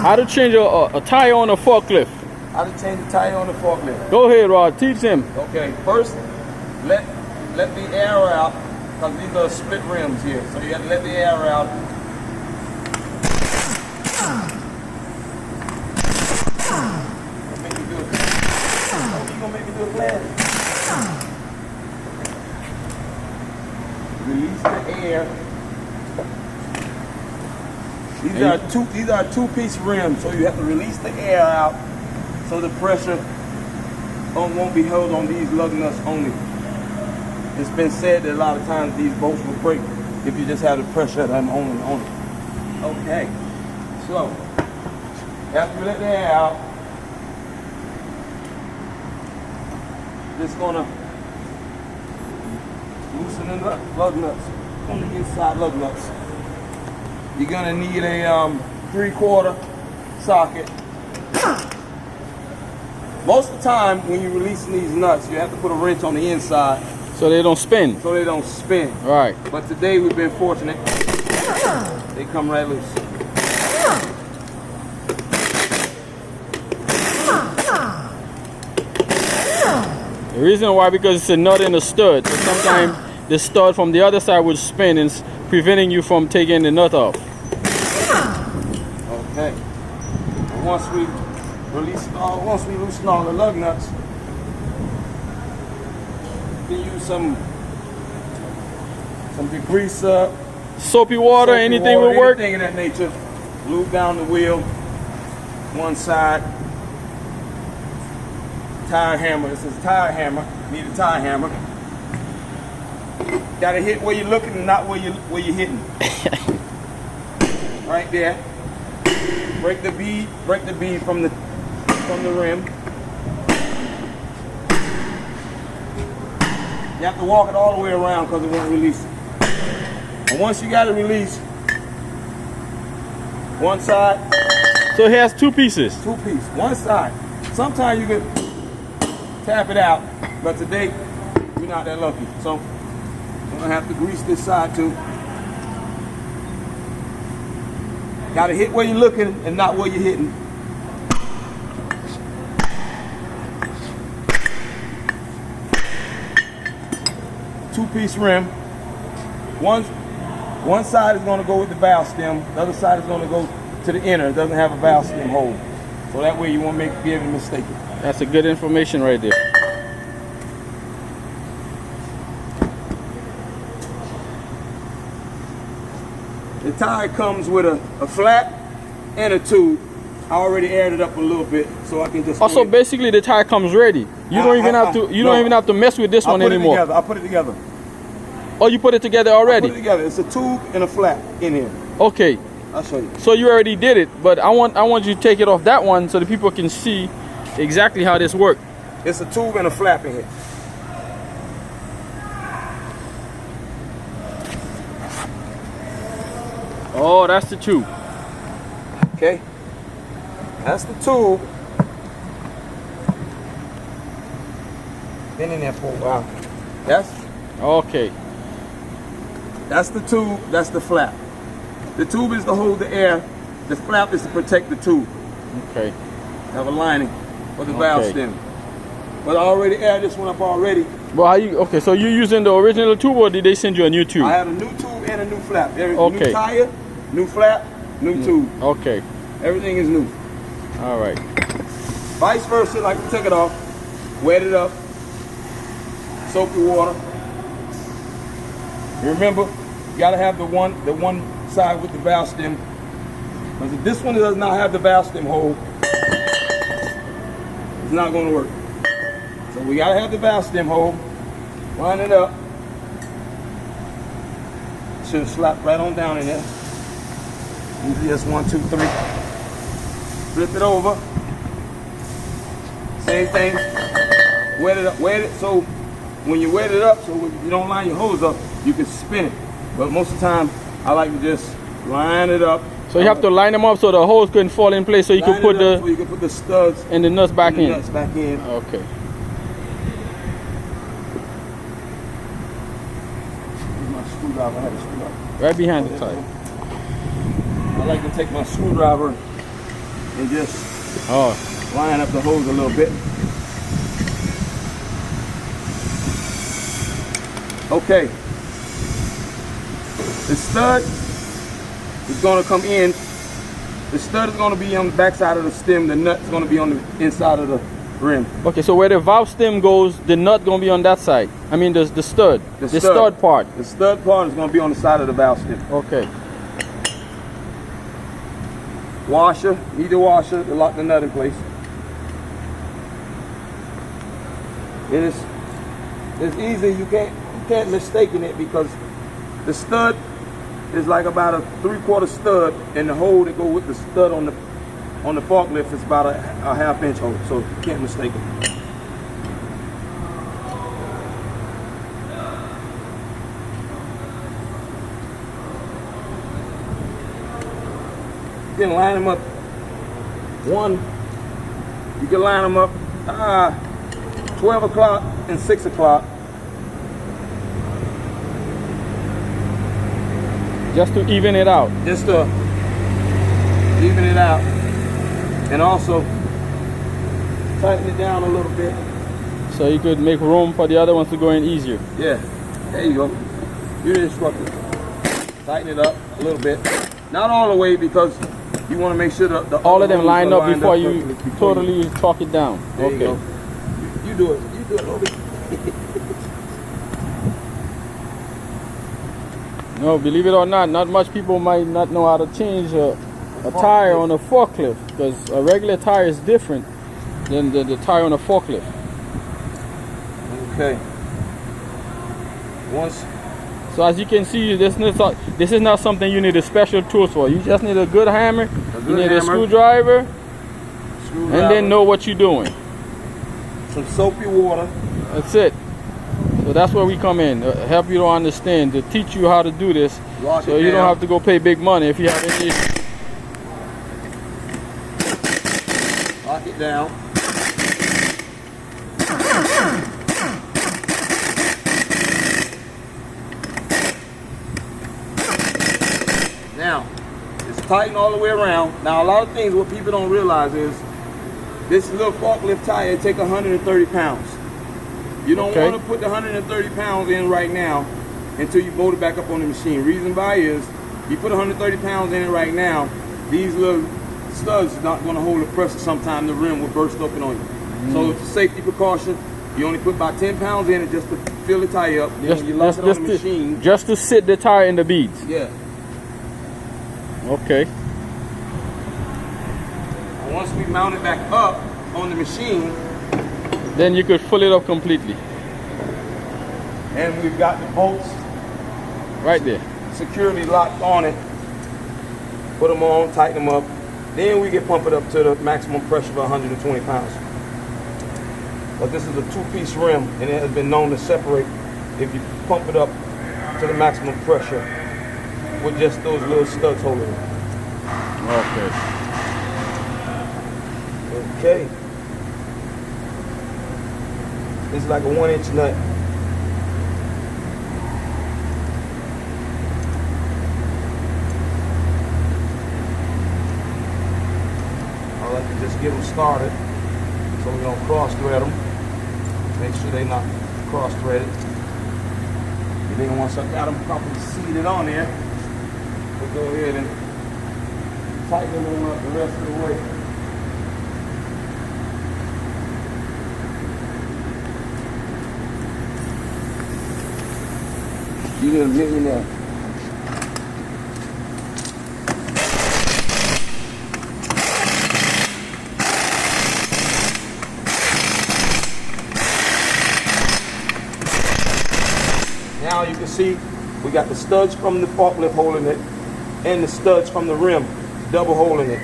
How to change a tire on a forklift? How to change the tire on the forklift? Go ahead, Rod. Teach him. Okay, first, let the air out, because these are split rims here. So you have to let the air out. Make me do it. Oh, you gonna make me do it last? Release the air. These are two-piece rims, so you have to release the air out so the pressure won't be held on these lug nuts only. It's been said that a lot of times these bolts will break if you just have the pressure on it. Okay, so after you let the air out, just gonna loosen the lug nuts on the inside lug nuts. You're gonna need a 3/4 socket. Most of the time when you're releasing these nuts, you have to put a wrench on the inside. So they don't spin. So they don't spin. Right. But today we've been fortunate. They come right loose. The reason why, because it's a nut and a stud. So sometimes the stud from the other side would spin and it's preventing you from taking the nut off. Okay. And once we loosen all the lug nuts, you can use some degreaser, Soapy water, anything will work. Anything of that nature. Lube down the wheel, one side. Tire hammer. This is tire hammer. Need a tire hammer. Gotta hit where you're looking and not where you're hitting. Right there. Break the bead from the rim. You have to walk it all the way around because it won't release. And once you got it released, one side. So it has two pieces. Two piece, one side. Sometimes you can tap it out, but today we're not that lucky. So I'm gonna have to grease this side too. Gotta hit where you're looking and not where you're hitting. Two-piece rim. One side is gonna go with the valve stem. The other side is gonna go to the inner. It doesn't have a valve stem hole. So that way you won't be able to mistake it. That's a good information right there. The tire comes with a flap and a tube. I already aired it up a little bit, so I can just. Also, basically, the tire comes ready. You don't even have to. You don't even have to mess with this one anymore. I put it together. Oh, you put it together already? I put it together. It's a tube and a flap in here. Okay. I'll show you. So you already did it, but I want you to take it off that one so the people can see exactly how this works. It's a tube and a flap in here. Oh, that's the tube. Okay. That's the tube. Been in there for a while. Okay. That's the tube. That's the flap. The tube is to hold the air. The flap is to protect the tube. Okay. Have a lining for the valve stem. But I already aired this one up already. Well, okay, so you're using the original tube or did they send you a new tube? I have a new tube and a new flap. Okay. New tire, new flap, new tube. Okay. Everything is new. All right. Vice versa, like we took it off, wet it up, soapy water. Remember, you gotta have the one side with the valve stem. Because if this one does not have the valve stem hole, it's not gonna work. So we gotta have the valve stem hole. Line it up. Should slap right on down in there. Usually just 1, 2, 3. Flip it over. Same thing. Wet it up. Wet it so when you wet it up, so when you don't line your hose up, you can spin it. But most of the time, I like to just line it up. So you have to line them up so the hose couldn't fall in place, so you can put the studs and the nuts back in. Nuts back in. Okay. My screwdriver. I have a screwdriver. Right behind the tire. I like to take my screwdriver and just line up the hose a little bit. Okay. The stud is going to come in. The stud is going to be on the back side of the stem. The nut is going to be on the inside of the rim. Okay, so where the valve stem goes, the nut going to be on that side. I mean the stud. The stud part. The stud part is going to be on the side of the valve stem. Okay. Washer, need the washer to lock the nut in place. It's easy. You can't mistake it because the stud is like about a 3/4 stud, and the hole that go with the stud on the forklift is about a 1/2 inch hole, so you can't mistake it. You can line them up. You can line them up 12 o'clock and 6 o'clock. Just to even it out. Just to even it out. And also tighten it down a little bit. So you could make room for the other ones to go in easier. Yeah, there you go. You're the instructor. Tighten it up a little bit. Not all the way because you want to make sure that all of them line up before you totally torque it down. There okay. You go. You do it. You do it, Obi. No, believe it or not much people might not know how to change a tire on a forklift, because a regular tire is different than the tire on a forklift. Okay. So as you can see, this is not something you need a special tools for. You just need a good hammer, you need a screwdriver, and then know what you're doing. Some soapy water. That's it. So that's where we come in, help you to understand, to teach you how to do this, so you don't have to go pay big money if you have any issues. Lock it down. Now, it's tighten all the way around. Now, a lot of things what people don't realize is this little forklift tire take 130 pounds. You don't want to put the 130 pounds in right now until you bolt it back up on the machine. Reason why is you put 130 pounds in it right now, these little studs are not going to hold the pressure. Sometime the rim will burst open on you. So it's a safety precaution. You only put about 10 pounds in it just to fill the tire up. Then when you lock it on the machine, just to sit the tire in the beads. Yeah. Okay. And once we mount it back up on the machine, then you could fill it up completely. And we've got the bolts right there, securely locked on it. Put them on, tighten them up. Then we can pump it up to the maximum pressure of 120 pounds. But this is a 2-piece rim, and it has been known to separate if you pump it up to the maximum pressure with just those little studs holding it. Okay. It's like a 1-inch nut. I like to just get them started so we don't cross thread them. Make sure they're not cross threaded. And then once I got them properly seated on there, we'll go ahead and tighten them up the rest of the way. You did a millionaire. Now you can see we got the studs from the forklift holding it and the studs from the rim double holding it.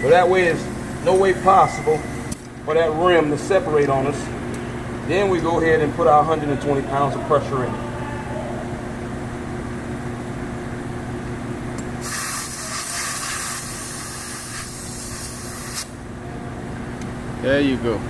So that way there's no way possible for that rim to separate on us. Then we go ahead and put our 120 pounds of pressure in. There you go.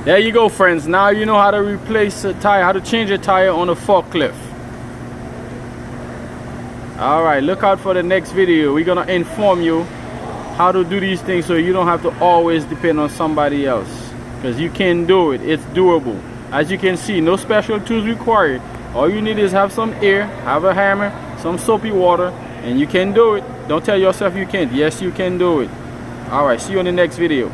There you go, friends. Now you know how to replace a tire, how to change a tire on a forklift. All right, look out for the next video. We're gonna inform you how to do these things so you don't have to always depend on somebody else, because you can do it. It's doable. As you can see, no special tools required. All you need is have some air, have a hammer, some soapy water, and you can do it. Don't tell yourself you can't. Yes, you can do it. All right, see you in the next video.